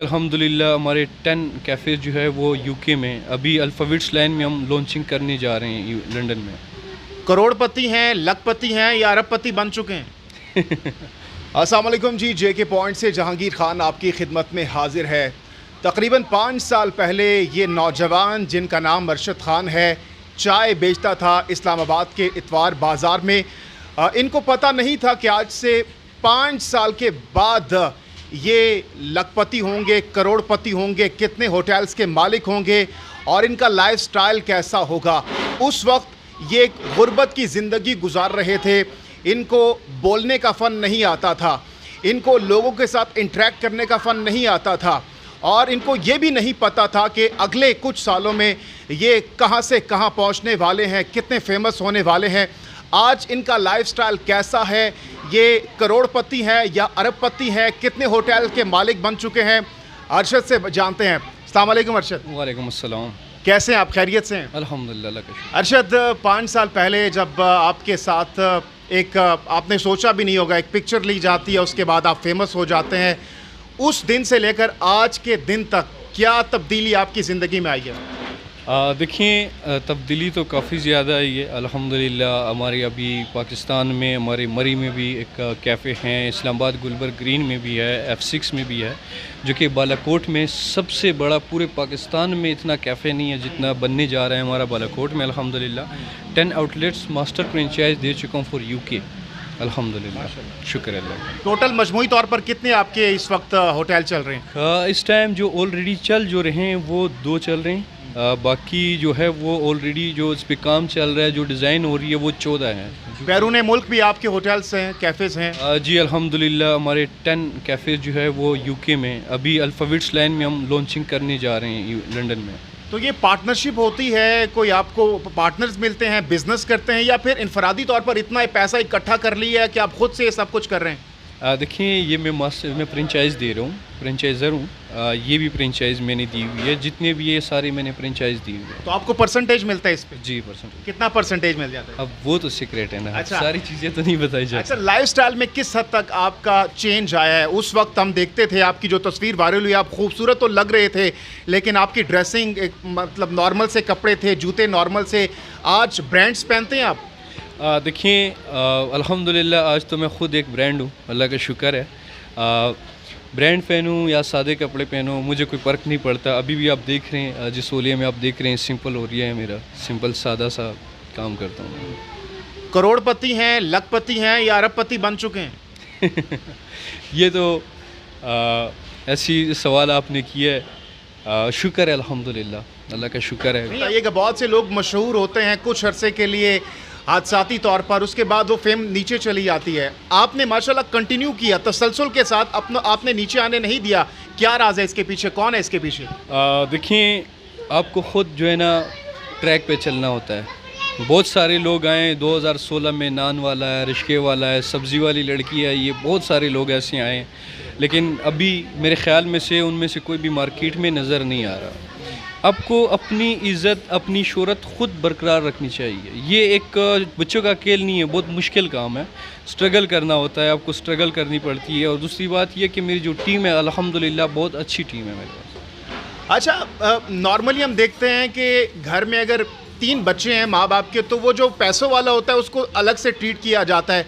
الحمدللہ ہمارے 10 کیفیز جو ہے وہ یو کے میں ابھی الفاوٹس لائن میں ہم لانچنگ کرنے جا رہے ہیں لنڈن میں. کروڑ پتی ہیں، لکھ پتی ہیں یا ارب پتی بن چکے ہیں؟ السلام علیکم جی، جے کے پوائنٹ سے جہانگیر خان آپ کی خدمت میں حاضر ہے. تقریباً 5 سال پہلے یہ نوجوان جن کا نام ارشد خان ہے چائے بیچتا تھا اسلام آباد کے اتوار بازار میں. ان کو پتہ نہیں تھا کہ آج سے 5 سال کے بعد یہ لکھ پتی ہوں گے، کروڑ پتی ہوں گے، کتنے ہوٹلز کے مالک ہوں گے اور ان کا لائف سٹائل کیسا ہوگا. اس وقت یہ ایک غربت کی زندگی گزار رہے تھے. ان کو بولنے کا فن نہیں آتا تھا، ان کو لوگوں کے ساتھ انٹریکٹ کرنے کا فن نہیں آتا تھا، اور ان کو یہ بھی نہیں پتا تھا کہ اگلے کچھ سالوں میں یہ کہاں سے کہاں پہنچنے والے ہیں، کتنے فیمس ہونے والے ہیں. آج ان کا لائف سٹائل کیسا ہے، یہ کروڑ پتی ہیں یا ارب پتی ہیں، کتنے ہوٹل کے مالک بن چکے ہیں، ارشد سے جانتے ہیں. السلام علیکم ارشد. وعلیکم السلام. کیسے ہیں آپ؟ خیریت سے ہیں؟ الحمدللہ اللہ کا شکر. ارشد، 5 سال پہلے جب آپ کے ساتھ ایک آپ نے سوچا بھی نہیں ہوگا ایک پکچر لی جاتی ہے، اس کے بعد آپ فیمس ہو جاتے ہیں، اس دن سے لے کر آج کے دن تک کیا تبدیلی آپ کی زندگی میں آئی ہے؟ دیکھیں، تبدیلی تو کافی زیادہ آئی ہے الحمدللہ. ہمارے ابھی پاکستان میں ہمارے مری میں بھی ایک کیفے ہیں، اسلام آباد گلبرگ گرین میں بھی ہے، F6 میں بھی ہے، جو کہ بالاکوٹ میں سب سے بڑا. پورے پاکستان میں اتنا کیفے نہیں ہے جتنا بننے جا رہا ہے ہمارا بالاکوٹ میں الحمدللہ. 10 آؤٹلیٹس ماسٹر فرینچائز دے چکا ہوں فور UK الحمدللہ. شکر اللہ. ٹوٹل مجموعی طور پر کتنے آپ کے اس وقت ہوٹل چل رہے ہیں؟ اس ٹائم جو آلریڈی چل جو رہے ہیں وہ 2 چل رہے ہیں. باقی جو ہے وہ آلریڈی جو اس پہ کام چل رہا ہے، جو ڈیزائن ہو رہی ہے، وہ 14 ہیں. بیرون ملک بھی آپ کے ہوٹلس ہیں، کیفیز ہیں؟ جی الحمدللہ ہمارے 10 کیفیز جو ہے وہ یو کے میں ابھی الفاوٹس لائن میں ہم لانچنگ کرنے جا رہے ہیں لنڈن میں. تو یہ پارٹنرشپ ہوتی ہے، کوئی آپ کو پارٹنرز ملتے ہیں، بزنس کرتے ہیں، یا پھر انفرادی طور پر اتنا پیسہ اکٹھا کر لیا ہے کہ آپ خود سے یہ سب کچھ کر رہے ہیں؟ دیکھیں، یہ میں فرینچائز دے رہا ہوں، فرینچائزر ہوں. یہ بھی فرینچائز میں نے دی ہوئی ہے، جتنے بھی یہ سارے میں نے فرینچائز دی ہوئی ہے. تو آپ کو پرسنٹیج ملتا ہے اس پہ؟ جی پرسنٹ. کتنا پرسنٹیج مل جاتا ہے؟ اب وہ تو سیکریٹ ہے نا. اچھا. ساری چیزیں تو نہیں بتائی جاتی. اچھا، لائف سٹائل میں کس حد تک آپ کا چینج آیا ہے؟ اس وقت ہم دیکھتے تھے آپ کی جو تصویر وائرل ہوئی، آپ خوبصورت تو لگ رہے تھے، لیکن آپ کی ڈریسنگ مطلب نارمل سے کپڑے تھے، جوتے نارمل سے. آج برانڈز پہنتے ہیں آپ؟ دیکھیں، الحمدللہ آج تو میں خود ایک برانڈ ہوں، اللہ کا شکر ہے. برانڈ پہنوں یا سادے کپڑے پہنوں مجھے کوئی فرق نہیں پڑتا. ابھی بھی آپ دیکھ رہے ہیں جس اولیے میں آپ دیکھ رہے ہیں سمپل ہو رہی ہے، میرا سمپل سادہ سا کام کرتا ہوں. کروڑ پتی ہیں، لکھ پتی ہیں یا ارب پتی بن چکے ہیں؟ یہ تو ایسی سوال آپ نے کیا ہے. شکر ہے الحمدللہ، اللہ کا شکر ہے. یہ کہ بہت سے لوگ مشہور ہوتے ہیں کچھ عرصے کے لیے حادثاتی طور پر، اس کے بعد وہ فیم نیچے چلی جاتی ہے. آپ نے ماشاءاللہ کنٹینیو کیا تسلسل کے ساتھ، آپ نے نیچے آنے نہیں دیا. کیا راز ہے اس کے پیچھے؟ کون ہے اس کے پیچھے؟ دیکھیں، آپ کو خود جو ہے نا ٹریک پہ چلنا ہوتا ہے. بہت سارے لوگ آئے 2016 میں، نان والا ہے، رشکے والا ہے، سبزی والی لڑکی ہے، یہ بہت سارے لوگ ایسے آئے، لیکن ابھی میرے خیال میں سے ان میں سے کوئی بھی مارکیٹ میں نظر نہیں آ رہا. آپ کو اپنی عزت، اپنی شہرت خود برقرار رکھنی چاہیے. یہ ایک بچوں کا کھیل نہیں ہے، بہت مشکل کام ہے. سٹرگل کرنا ہوتا ہے، آپ کو سٹرگل کرنی پڑتی ہے. اور دوسری بات یہ کہ میری جو ٹیم ہے الحمدللہ بہت اچھی ٹیم ہے میرے پاس. اچھا، نارملی ہم دیکھتے ہیں کہ گھر میں اگر 3 بچے ہیں ماں باپ کے، تو وہ جو پیسوں والا ہوتا ہے اس کو الگ سے ٹریٹ کیا جاتا ہے.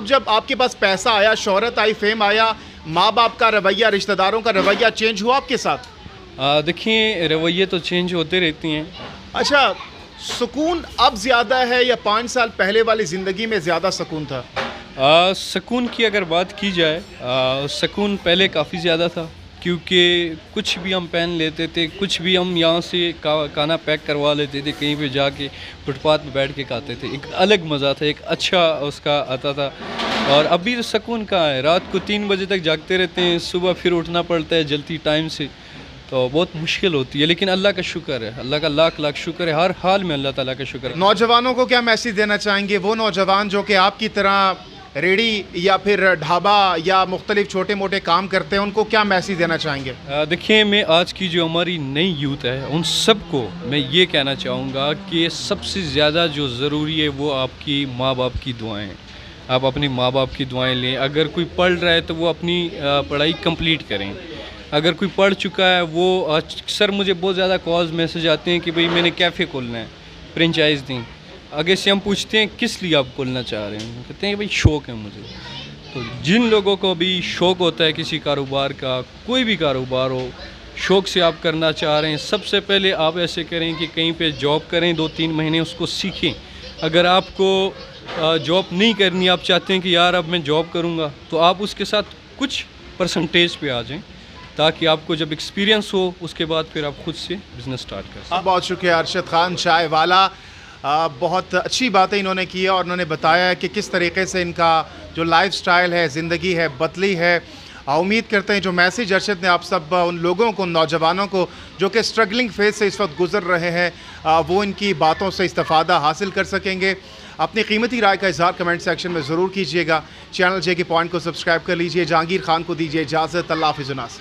جب آپ کے پاس پیسہ آیا، شہرت آئی، فیم آیا، ماں باپ کا رویہ، رشتہ داروں کا رویہ چینج ہوا آپ کے ساتھ؟ دیکھیں، رویے تو چینج ہوتے رہتی ہیں. اچھا، سکون اب زیادہ ہے یا 5 سال پہلے والی زندگی میں زیادہ سکون تھا؟ سکون کی اگر بات کی جائے، سکون پہلے کافی زیادہ تھا، کیونکہ کچھ بھی ہم پہن لیتے تھے، کچھ بھی ہم یہاں سے کھانا پیک کروا لیتے تھے، کہیں پہ جا کے فٹ پاتھ پہ بیٹھ کے کھاتے تھے. ایک الگ مزہ تھا، ایک اچھا اس کا آتا تھا. اور ابھی تو سکون کہاں ہے، رات کو 3 بجے تک جاگتے رہتے ہیں، صبح پھر اٹھنا پڑتا ہے جلدی ٹائم سے، تو بہت مشکل ہوتی ہے. لیکن اللہ کا شکر ہے، اللہ کا لاکھ لاکھ شکر ہے، ہر حال میں اللہ تعالیٰ کا شکر ہے. نوجوانوں کو کیا میسیج دینا چاہیں گے؟ وہ نوجوان جو کہ آپ کی طرح ریڑی یا پھر ڈھابا یا مختلف چھوٹے موٹے کام کرتے ہیں، ان کو کیا میسیج دینا چاہیں گے؟ دیکھیں، میں آج کی جو ہماری نئی یوتھ ہے ان سب کو میں یہ کہنا چاہوں گا کہ سب سے زیادہ جو ضروری ہے وہ آپ کی ماں باپ کی دعائیں. آپ اپنی ماں باپ کی دعائیں لیں. اگر کوئی پڑھ رہا ہے تو وہ اپنی پڑھائی کمپلیٹ کریں. اگر کوئی پڑھ چکا ہے وہ اکثر مجھے بہت زیادہ کالز میسج آتے ہیں کہ بھئی میں نے کیفے کھولنا ہے، فرینچائز دیں. آگے سے ہم پوچھتے ہیں کس لیے آپ کھولنا چاہ رہے ہیں، کہتے ہیں کہ بھئی شوق ہے مجھے. تو جن لوگوں کو بھی شوق ہوتا ہے کسی کاروبار کا، کوئی بھی کاروبار ہو، شوق سے آپ کرنا چاہ رہے ہیں، سب سے پہلے آپ ایسے کریں کہ کہیں پہ جاب کریں، 2-3 مہینے اس کو سیکھیں. اگر آپ کو جاب نہیں کرنی، آپ چاہتے ہیں کہ یار اب میں جاب کروں گا، تو آپ اس کے ساتھ کچھ پرسنٹیج پہ آ جائیں تاکہ آپ کو جب ایکسپیرینس ہو اس کے بعد پھر آپ خود سے بزنس سٹارٹ کر سکیں. بہت شکریہ ارشد خان چائے والا. بہت اچھی باتیں انہوں نے کی ہے اور انہوں نے بتایا ہے کہ کس طریقے سے ان کا جو لائف سٹائل ہے، زندگی ہے، بدلی ہے. امید کرتے ہیں جو میسیج ارشد نے آپ سب ان لوگوں کو، نوجوانوں کو جو کہ اسٹرگلنگ فیز سے اس وقت گزر رہے ہیں، وہ ان کی باتوں سے استفادہ حاصل کر سکیں گے. اپنی قیمتی رائے کا اظہار کمنٹ سیکشن میں ضرور کیجیے گا. چینل جے کے پوائنٹ کو سبسکرائب کر لیجیے. جہانگیر خان کو دیجیے اجازت. اللہ حافظ الناس.